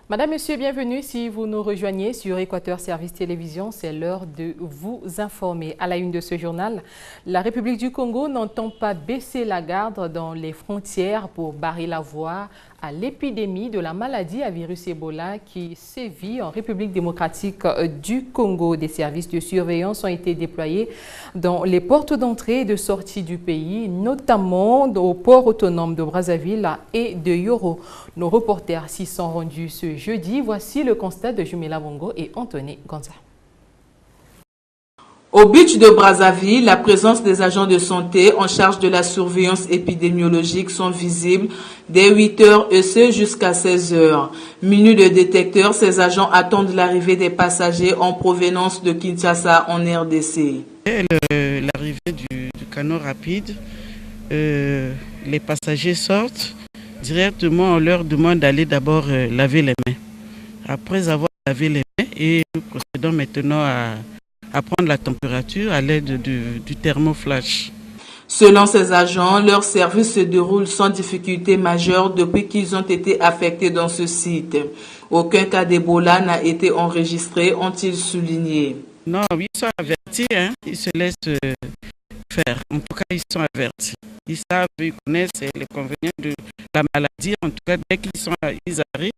Madame, Monsieur, bienvenue. Si vous nous rejoignez sur Équateur Service Télévision, c'est l'heure de vous informer. À la une de ce journal, la République du Congo n'entend pas baisser la garde dans les frontières pour barrer la voie à l'épidémie de la maladie à virus Ebola qui sévit en République démocratique du Congo. Des services de surveillance ont été déployés dans les portes d'entrée et de sortie du pays, notamment au port autonome de Brazzaville et de Yoro. Nos reporters s'y sont rendus ce jeudi. Voici le constat de Jumela Bongo et Anthony Gonza. Au beach de Brazzaville, la présence des agents de santé en charge de la surveillance épidémiologique sont visibles dès 8h et ce jusqu'à 16h. Munis de détecteurs, ces agents attendent l'arrivée des passagers en provenance de Kinshasa en RDC. L'arrivée du canot rapide, les passagers sortent. Directement, on leur demande d'aller d'abord laver les mains. Après avoir lavé les mains, et nous procédons maintenant à prendre la température à l'aide du thermoflash. Selon ces agents, leur service se déroule sans difficulté majeure depuis qu'ils ont été affectés dans ce site. Aucun cas d'Ebola n'a été enregistré, ont-ils souligné. Non, ils sont avertis, hein? Ils se laissent faire. En tout cas, ils sont avertis. Ils savent, ils connaissent les convénients de la maladie. En tout cas, dès qu'ils arrivent,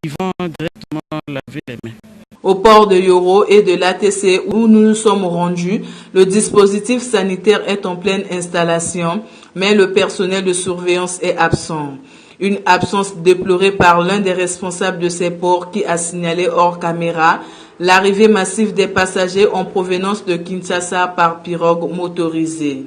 ils vont directement laver les mains. Au port de Yoro et de l'ATC où nous nous sommes rendus, le dispositif sanitaire est en pleine installation, mais le personnel de surveillance est absent. Une absence déplorée par l'un des responsables de ces ports qui a signalé hors caméra l'arrivée massive des passagers en provenance de Kinshasa par pirogue motorisée.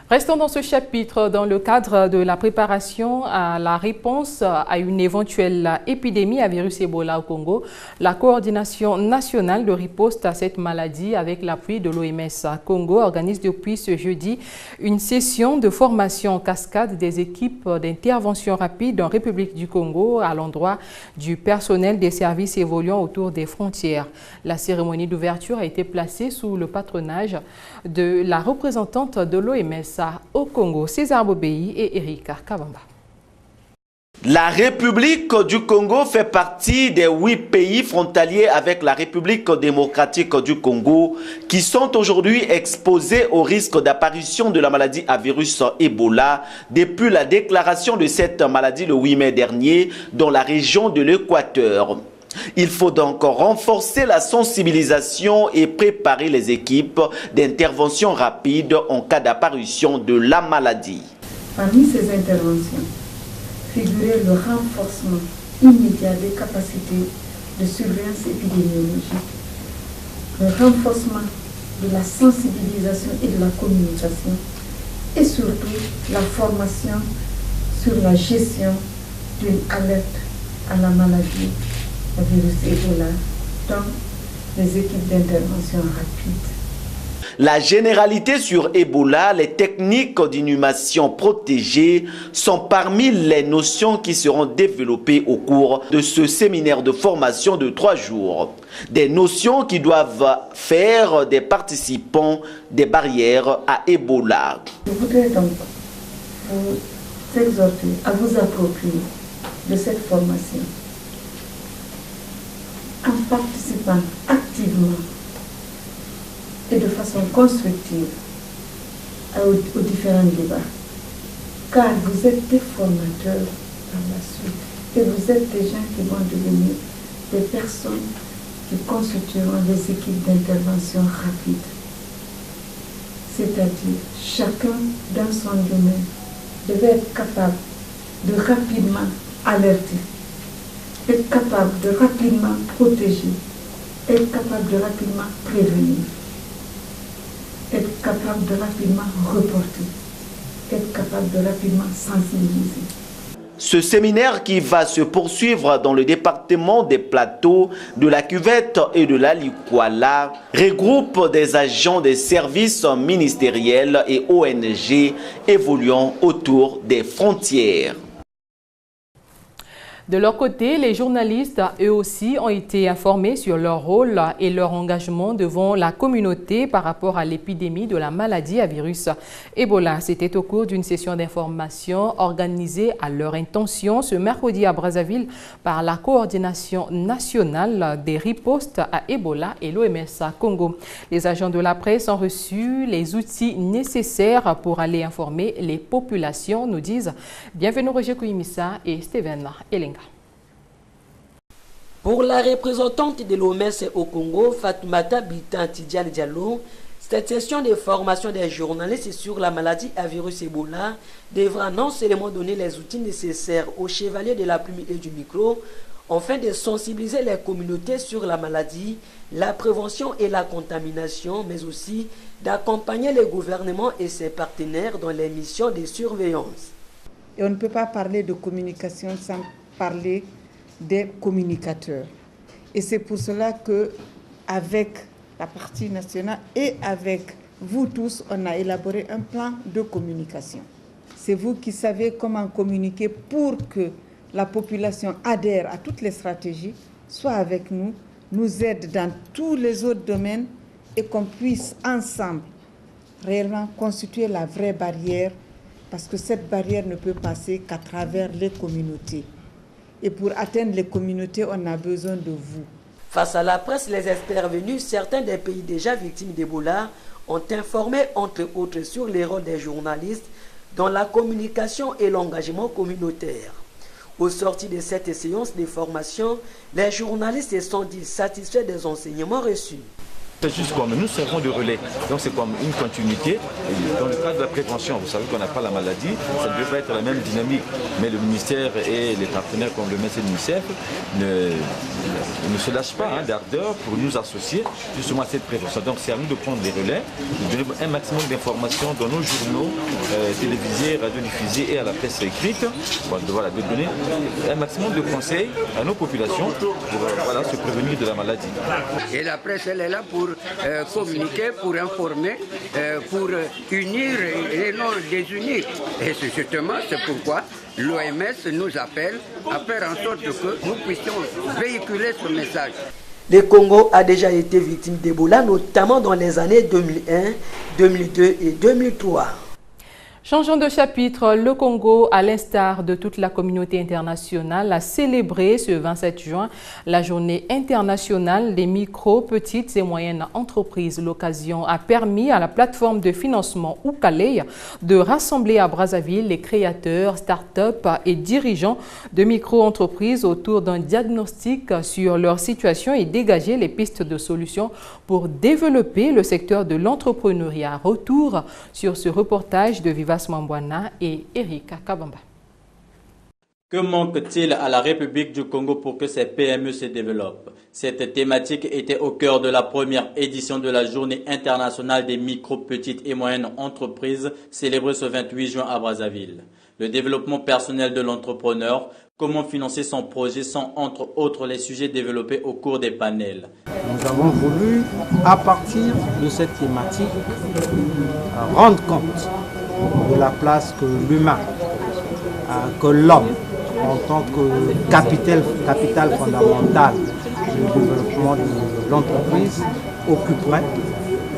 Restons dans ce chapitre dans le cadre de la préparation à la réponse à une éventuelle épidémie à virus Ebola au Congo. La coordination nationale de riposte à cette maladie avec l'appui de l'OMS Congo organise depuis ce jeudi une session de formation en cascade des équipes d'intervention rapide en République du Congo à l'endroit du personnel des services évoluant autour des frontières. La cérémonie d'ouverture a été placée sous le patronage de la représentante de l'OMS au Congo, César Bobéi et Erika Kabamba. La République du Congo fait partie des 8 pays frontaliers avec la République démocratique du Congo qui sont aujourd'hui exposés au risque d'apparition de la maladie à virus Ebola depuis la déclaration de cette maladie le 8 mai dernier dans la région de l'Équateur. Il faut donc renforcer la sensibilisation et préparer les équipes d'intervention rapide en cas d'apparition de la maladie. Parmi ces interventions, figurait le renforcement immédiat des capacités de surveillance épidémiologique, le renforcement de la sensibilisation et de la communication et surtout la formation sur la gestion d'une alerte à la maladie à virus Ebola dans les équipes d'intervention rapide. La généralité sur Ebola, les techniques d'inhumation protégée sont parmi les notions qui seront développées au cours de ce séminaire de formation de 3 jours. Des notions qui doivent faire des participants des barrières à Ebola. Je voudrais donc vous exhorter à vous approprier de cette formation en participant activement et de façon constructive aux différents débats. Car vous êtes des formateurs par la suite et vous êtes des gens qui vont devenir des personnes qui constitueront les équipes d'intervention rapide. C'est-à-dire, chacun dans son domaine devait être capable de rapidement alerter, être capable de rapidement protéger, être capable de rapidement prévenir, être capable de rapidement reporter, être capable de rapidement sensibiliser. Ce séminaire qui va se poursuivre dans le département des plateaux de la Cuvette et de la Likwala regroupe des agents des services ministériels et ONG évoluant autour des frontières. De leur côté, les journalistes, eux aussi, ont été informés sur leur rôle et leur engagement devant la communauté par rapport à l'épidémie de la maladie à virus Ebola. C'était au cours d'une session d'information organisée à leur intention ce mercredi à Brazzaville par la coordination nationale des ripostes à Ebola et l'OMS Congo. Les agents de la presse ont reçu les outils nécessaires pour aller informer les populations, nous disent Bienvenue Roger Kouimissa et Steven Elenga. Pour la représentante de l'OMS au Congo, Fatoumata Bitan Tidjane Diallo, cette session de formation des journalistes sur la maladie à virus Ebola devra non seulement donner les outils nécessaires aux chevaliers de la plume et du micro, afin de sensibiliser les communautés sur la maladie, la prévention et la contamination, mais aussi d'accompagner les gouvernements et ses partenaires dans les missions de surveillance. Et on ne peut pas parler de communication sans parler des communicateurs. Et c'est pour cela que, avec la partie nationale et avec vous tous, on a élaboré un plan de communication. C'est vous qui savez comment communiquer pour que la population adhère à toutes les stratégies, soit avec nous, nous aide dans tous les autres domaines et qu'on puisse ensemble réellement constituer la vraie barrière, parce que cette barrière ne peut passer qu'à travers les communautés. Et pour atteindre les communautés, on a besoin de vous. Face à la presse, les experts venus, certains des pays déjà victimes d'Ebola ont informé entre autres sur les rôles des journalistes dans la communication et l'engagement communautaire. Au sortir de cette séance de formation, les journalistes se sont dit satisfaits des enseignements reçus. C'est juste comme nous servons de relais, donc c'est comme une continuité. Dans le cadre de la prévention, vous savez qu'on n'a pas la maladie, ça ne devrait être la même dynamique, mais le ministère et les partenaires comme le MEDES et l'UNICEF ne se lâchent pas d'ardeur pour nous associer justement à cette prévention. Donc c'est à nous de prendre les relais, de donner un maximum d'informations dans nos journaux, télévisés, radiodiffusés et à la presse écrite, de donner un maximum de conseils à nos populations pour se prévenir de la maladie. Et la presse, elle est là pour communiquer, pour informer, pour unir et non désunir. Et justement, c'est pourquoi l'OMS nous appelle à faire en sorte que nous puissions véhiculer ce message. Le Congo a déjà été victime d'Ebola, notamment dans les années 2001, 2002 et 2003. Changeons de chapitre, le Congo, à l'instar de toute la communauté internationale, a célébré ce 27 juin la journée internationale des micro, petites et moyennes entreprises. L'occasion a permis à la plateforme de financement Oukaley de rassembler à Brazzaville les créateurs, start-up et dirigeants de micro-entreprises autour d'un diagnostic sur leur situation et dégager les pistes de solutions pour développer le secteur de l'entrepreneuriat. Retour sur ce reportage de Viva Mambwana et Eric Kabamba. Que manque-t-il à la République du Congo pour que ces PME se développent? Cette thématique était au cœur de la première édition de la Journée internationale des micro, petites et moyennes entreprises célébrée ce 28 juin à Brazzaville. Le développement personnel de l'entrepreneur, comment financer son projet sont entre autres les sujets développés au cours des panels. Nous avons voulu, à partir de cette thématique, rendre compte de la place que l'humain, que l'homme, en tant que capital fondamental du développement de l'entreprise, occuperait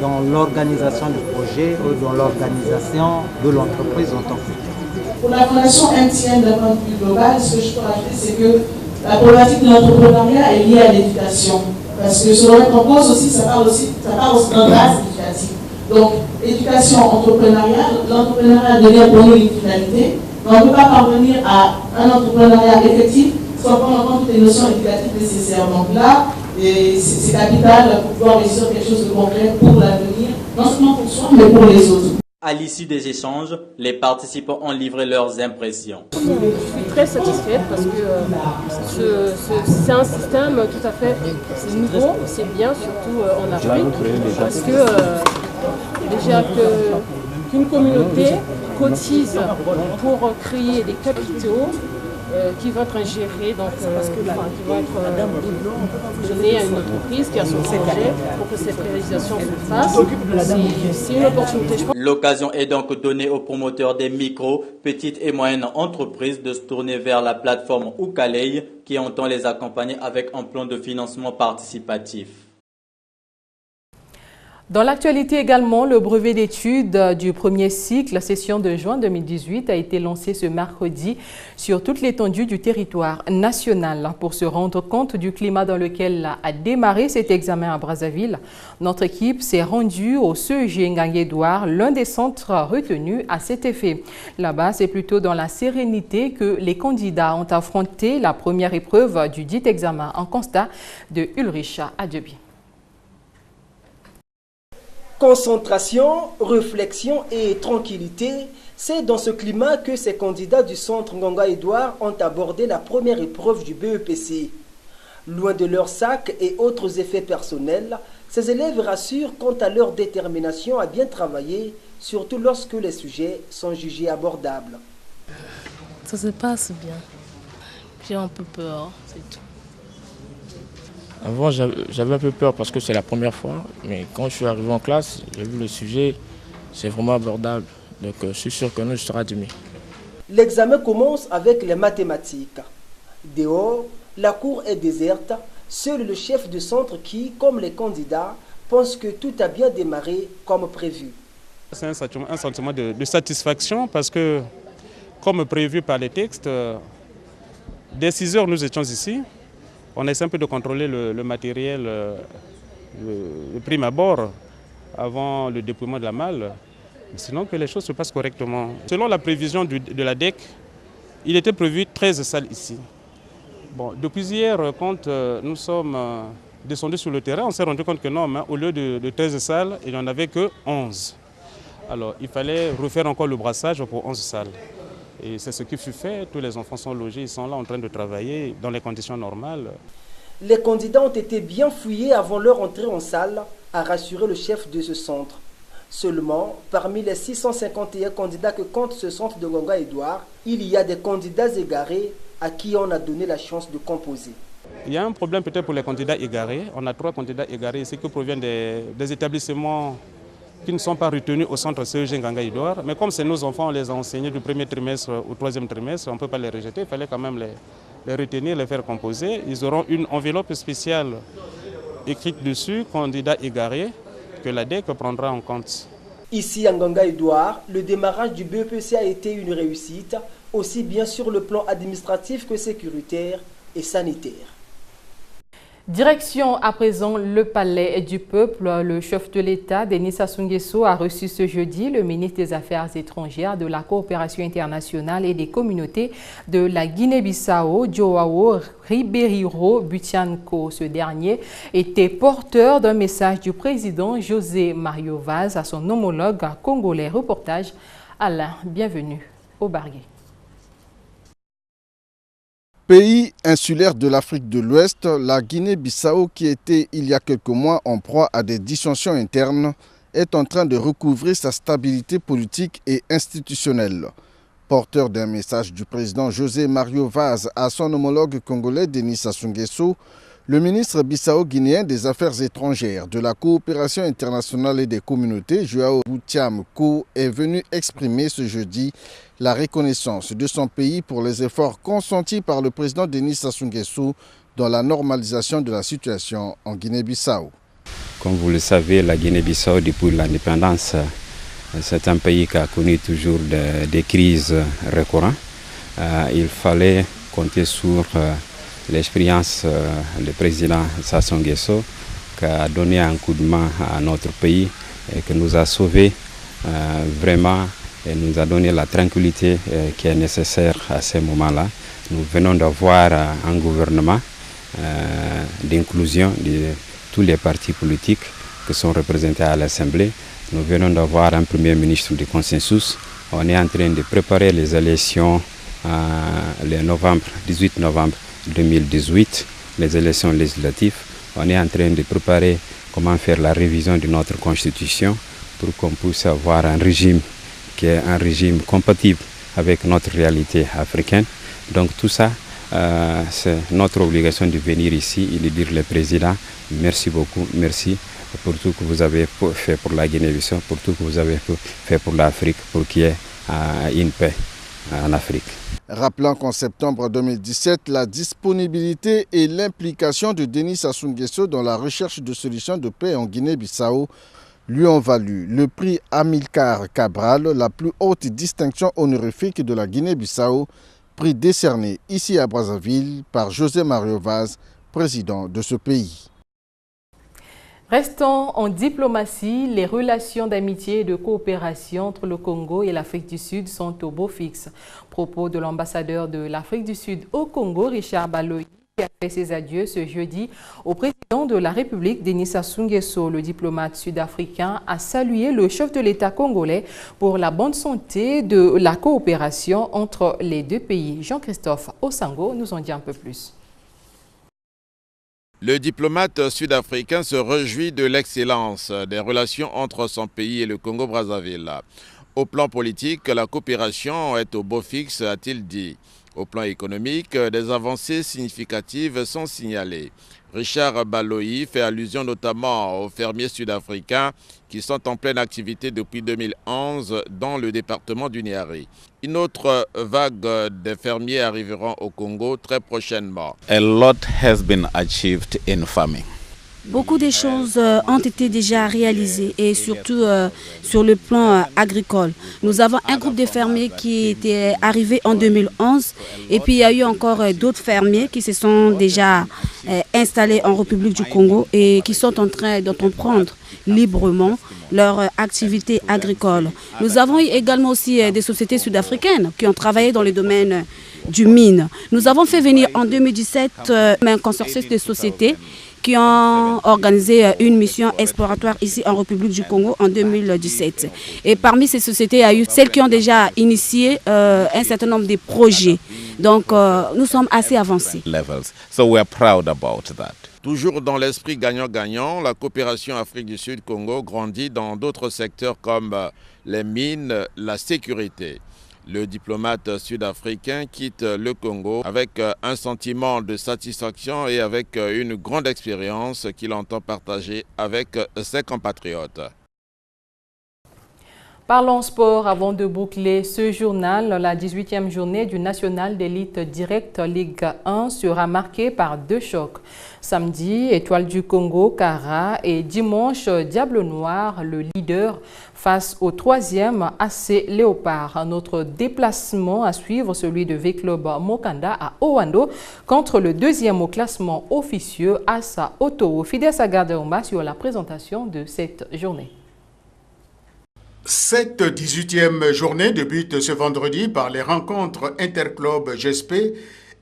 dans l'organisation du projet ou dans l'organisation de l'entreprise en tant que telle. Pour la Fondation MTN d'un point de vue global, ce que je peux rajouter, c'est que la problématique de l'entrepreneuriat est liée à l'éducation. Parce que selon notre cause aussi, ça parle aussi d'un base éducatif. Donc, éducation, entrepreneuriat, l'entrepreneuriat devient pour nous une finalité. Mais on ne peut pas parvenir à un entrepreneuriat effectif sans prendre en compte toutes les notions éducatives nécessaires. Donc là, c'est capital pour pouvoir réussir quelque chose de concret pour l'avenir, non seulement pour soi, mais pour les autres. À l'issue des échanges, les participants ont livré leurs impressions. Je suis très satisfaite parce que c'est un système tout à fait nouveau, c'est bien, surtout en Afrique, parce que déjà qu'une communauté cotise pour créer des capitaux qui vont être ingérés, donc qui vont être donnés à une entreprise qui a son projet pour que cette réalisation se fasse. C'est une opportunité. L'occasion est donc donnée aux promoteurs des micro, petites et moyennes entreprises de se tourner vers la plateforme Oukalei qui entend les accompagner avec un plan de financement participatif. Dans l'actualité également, le brevet d'études du premier cycle, session de juin 2018, a été lancé ce mercredi sur toute l'étendue du territoire national. Pour se rendre compte du climat dans lequel a démarré cet examen à Brazzaville, notre équipe s'est rendue au CEG Ngagne-Édouard, l'un des centres retenus à cet effet. Là-bas, c'est plutôt dans la sérénité que les candidats ont affronté la première épreuve du dit examen. En constat de Ulrich Adjebi. Concentration, réflexion et tranquillité, c'est dans ce climat que ces candidats du centre Ngagne-Édouard ont abordé la première épreuve du BEPC. Loin de leur sac et autres effets personnels, ces élèves rassurent quant à leur détermination à bien travailler, surtout lorsque les sujets sont jugés abordables. Ça se passe bien. J'ai un peu peur, c'est tout. Avant, j'avais un peu peur parce que c'est la première fois, mais quand je suis arrivé en classe, j'ai vu le sujet, c'est vraiment abordable. Donc je suis sûr que nous, je serai admis. L'examen commence avec les mathématiques. Dehors, la cour est déserte, seul le chef de centre qui, comme les candidats, pense que tout a bien démarré comme prévu. C'est un sentiment de satisfaction parce que, comme prévu par les textes, dès 6 heures, nous étions ici. On essaie un peu de contrôler le matériel, le prime abord, avant le déploiement de la malle. Sinon que les choses se passent correctement. Selon la prévision de la DEC, il était prévu 13 salles ici. Bon, depuis hier, quand nous sommes descendus sur le terrain, on s'est rendu compte que non, au lieu de 13 salles, il n'y en avait que 11. Alors il fallait refaire encore le brassage pour 11 salles. Et c'est ce qui fut fait, tous les enfants sont logés, ils sont là en train de travailler dans les conditions normales. Les candidats ont été bien fouillés avant leur entrée en salle, a rassuré le chef de ce centre. Seulement, parmi les 651 candidats que compte ce centre de Ngagne-Édouard, il y a des candidats égarés à qui on a donné la chance de composer. Il y a un problème peut-être pour les candidats égarés. On a 3 candidats égarés ici qui proviennent des établissements qui ne sont pas retenus au centre CEG Ngagne-Édouard. Mais comme c'est nos enfants, on les a enseignés du premier trimestre au 3e trimestre, on ne peut pas les rejeter, il fallait quand même les retenir, les faire composer. Ils auront une enveloppe spéciale écrite dessus, candidats égarés, que la DEC prendra en compte. Ici à Ngagne-Édouard, le démarrage du BEPC a été une réussite, aussi bien sur le plan administratif que sécuritaire et sanitaire. Direction à présent le palais du peuple. Le chef de l'État, Denis Sassou Nguesso, a reçu ce jeudi le ministre des Affaires étrangères, de la coopération internationale et des communautés de la Guinée-Bissau, Joao Ribeiro Butianco. Ce dernier était porteur d'un message du président José Mario Vaz à son homologue congolais. Reportage Alain, bienvenue au Barguet. Pays insulaire de l'Afrique de l'Ouest, la Guinée-Bissau, qui était il y a quelques mois en proie à des dissensions internes, est en train de recouvrer sa stabilité politique et institutionnelle. Porteur d'un message du président José Mario Vaz à son homologue congolais Denis Sassou Nguesso, le ministre bissau-guinéen des Affaires étrangères, de la coopération internationale et des communautés, Joao Butianco, est venu exprimer ce jeudi la reconnaissance de son pays pour les efforts consentis par le président Denis Sassou Nguesso dans la normalisation de la situation en Guinée-Bissau. Comme vous le savez, la Guinée-Bissau, depuis l'indépendance, c'est un pays qui a connu toujours des crises récurrentes. Il fallait compter sur l'expérience du président Sassou Nguesso, qui a donné un coup de main à notre pays et qui nous a sauvés vraiment et nous a donné la tranquillité qui est nécessaire à ce moment-là. Nous venons d'avoir un gouvernement d'inclusion de tous les partis politiques qui sont représentés à l'Assemblée. Nous venons d'avoir un premier ministre de consensus. On est en train de préparer les élections le 18 novembre 2018, les élections législatives. On est en train de préparer comment faire la révision de notre constitution pour qu'on puisse avoir un régime qui est un régime compatible avec notre réalité africaine. Donc tout ça, c'est notre obligation de venir ici et de dire le président, merci beaucoup, merci pour tout que vous avez fait pour la Guinée-Bissau, pour tout que vous avez fait pour l'Afrique, pour qu'il y ait une paix en Afrique. Rappelant qu'en septembre 2017, la disponibilité et l'implication de Denis Sassou Nguesso dans la recherche de solutions de paix en Guinée-Bissau lui ont valu le prix Amilcar Cabral, la plus haute distinction honorifique de la Guinée-Bissau, prix décerné ici à Brazzaville par José Mario Vaz, président de ce pays. Restons en diplomatie, les relations d'amitié et de coopération entre le Congo et l'Afrique du Sud sont au beau fixe. Propos de l'ambassadeur de l'Afrique du Sud au Congo, Richard Baloyi, qui a fait ses adieux ce jeudi au président de la République, Denis Sassou Nguesso. Le diplomate sud-africain a salué le chef de l'État congolais pour la bonne santé de la coopération entre les deux pays. Jean-Christophe Osango nous en dit un peu plus. Le diplomate sud-africain se réjouit de l'excellence des relations entre son pays et le Congo-Brazzaville. Au plan politique, la coopération est au beau fixe, a-t-il dit. Au plan économique, des avancées significatives sont signalées. Richard Baloyi fait allusion notamment aux fermiers sud-africains qui sont en pleine activité depuis 2011 dans le département du Niari. Une autre vague de fermiers arriveront au Congo très prochainement. A lot has been achieved in farming. Beaucoup de choses ont été déjà réalisées et surtout sur le plan agricole. Nous avons un groupe de fermiers qui était arrivé en 2011 et puis il y a eu encore d'autres fermiers qui se sont déjà installés en République du Congo et qui sont en train d'entreprendre librement leur activité agricole. Nous avons eu également aussi des sociétés sud-africaines qui ont travaillé dans le domaine du mine. Nous avons fait venir en 2017 un consortium de sociétés qui ont organisé une mission exploratoire ici en République du Congo en 2017. Et parmi ces sociétés, il y a eu celles qui ont déjà initié un certain nombre de projets. Donc, nous sommes assez avancés. So we are proud about that. Toujours dans l'esprit gagnant-gagnant, la coopération Afrique du Sud-Congo grandit dans d'autres secteurs comme les mines, la sécurité. Le diplomate sud-africain quitte le Congo avec un sentiment de satisfaction et avec une grande expérience qu'il entend partager avec ses compatriotes. Parlons sport avant de boucler ce journal. La 18e journée du National d'élite Direct Ligue 1 sera marquée par deux chocs. Samedi, Étoile du Congo, Kara et dimanche, Diable Noir, le leader, face au 3e AC Léopard. Notre déplacement à suivre, celui de V-Club Mokanda à Owando contre le 2e au classement officieux Assa Otowo. Fidel Sagardeumba sur la présentation de cette journée. Cette 18e journée débute ce vendredi par les rencontres interclubs GSP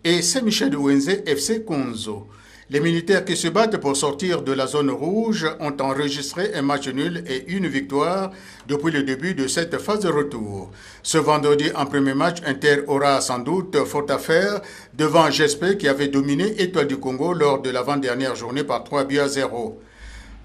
et Saint-Michel-de-Wenze FC Konzo. Les militaires qui se battent pour sortir de la zone rouge ont enregistré un match nul et une victoire depuis le début de cette phase de retour. Ce vendredi, en premier match, Inter aura sans doute faute à faire devant GSP qui avait dominé Étoile du Congo lors de l'avant-dernière journée par 3-0.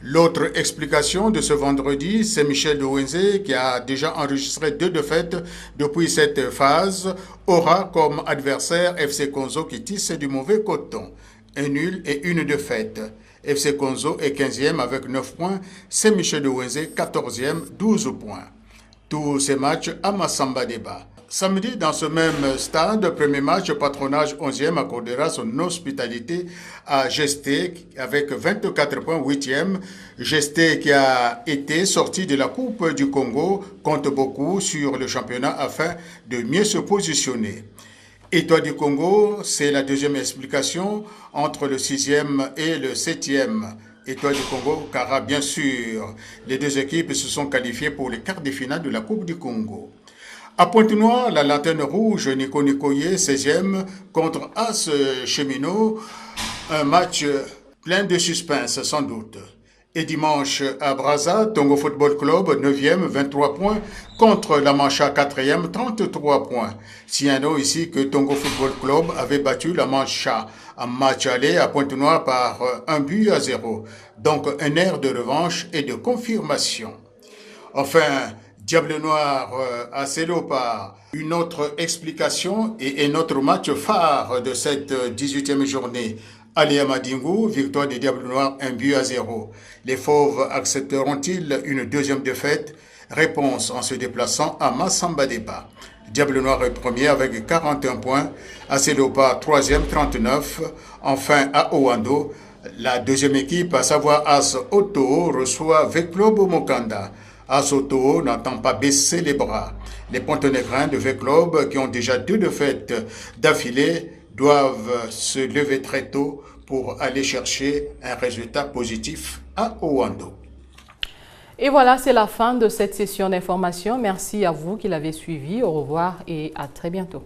L'autre explication de ce vendredi, c'est Saint-Michel-de-Wenze qui a déjà enregistré 2 défaites depuis cette phase, aura comme adversaire FC Konzo qui tisse du mauvais coton. Un nul et une défaite. FC Konzo est 15e avec 9 points, Saint-Michel-de-Wenze 14e, 12 points. Tous ces matchs à Massamba Débat. Samedi, dans ce même stade, premier match, Patronage 11e accordera son hospitalité à Gesté avec 24 points, 8e. Gesté qui a été sorti de la Coupe du Congo compte beaucoup sur le championnat afin de mieux se positionner. Étoile du Congo, c'est la deuxième explication entre le 6e et le 7e. Étoile du Congo, Kara bien sûr. Les deux équipes se sont qualifiées pour les quarts de finale de la Coupe du Congo. À Pointe-Noire, la lanterne rouge Nico Nikoye, 16e, contre As Cheminot. Un match plein de suspense, sans doute. Et dimanche, à Brazza, Tongo Football Club, 9e, 23 points, contre la Mancha, 4e, 33 points. Signalons ici que Tongo Football Club avait battu la Mancha en match aller à Pointe-Noire par 1-0. Donc, un air de revanche et de confirmation. Enfin, Diable Noir à Léopards. Une autre explication et un autre match phare de cette 18e journée. Alia Madingou, victoire des Diables Noirs 1-0. Les Fauves accepteront-ils une deuxième défaite? Réponse en se déplaçant à Massamba Deba. Diable Noir est premier avec 41 points. AC Léopard 3e, 39. Enfin à Owando, la deuxième équipe, à savoir As Otoo, reçoit Veclob Mokanda. As Otoo n'entend pas baisser les bras. Les Pontenégrins de Veclob, qui ont déjà 2 défaites d'affilée, doivent se lever très tôt pour aller chercher un résultat positif à Owando. Et voilà, c'est la fin de cette session d'information. Merci à vous qui l'avez suivi. Au revoir et à très bientôt.